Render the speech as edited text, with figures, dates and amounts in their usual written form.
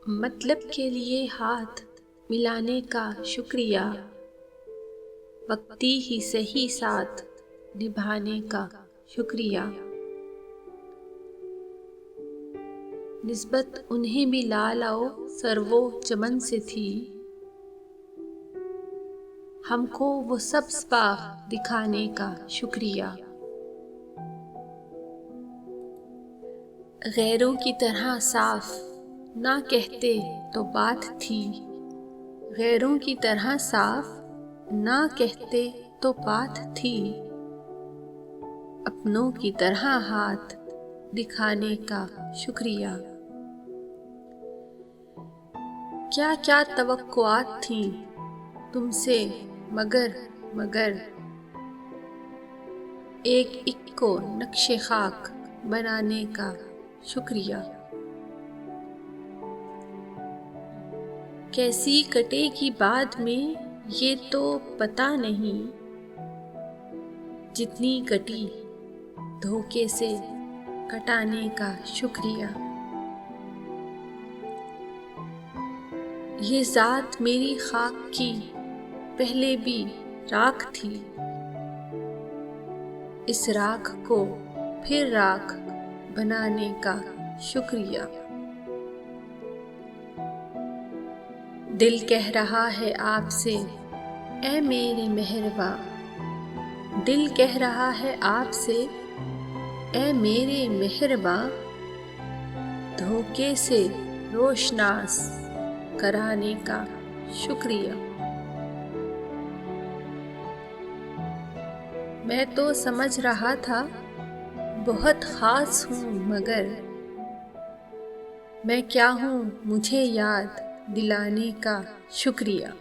मतलब के लिए हाथ मिलाने का शुक्रिया, वक्ती ही सही साथ निभाने का शुक्रिया। निस्बत उन्हें भी लाल आओ सरवो चमन से थी, हमको वो सब बाग दिखाने का शुक्रिया। गैरों की तरह साफ ना कहते तो बात थी, गैरों की तरह साफ ना कहते तो बात थी, अपनों की तरह हाथ दिखाने का शुक्रिया। क्या क्या तवक्कुआत थी तुमसे मगर एक को नक्शे खाक बनाने का शुक्रिया। कैसी कटेगी बाद में ये तो पता नहीं, जितनी कटी धोखे से कटाने का शुक्रिया। ये ज़ात मेरी खाक की पहले भी राख थी, इस राख को फिर राख बनाने का शुक्रिया। दिल कह रहा है आपसे ऐ मेरे मेहरबा, दिल कह रहा है आपसे ऐ मेरे मेहरबा, धोखे से रोशनास कराने का शुक्रिया। मैं तो समझ रहा था बहुत ख़ास हूँ, मगर मैं क्या हूँ मुझे याद दिलाने का शुक्रिया।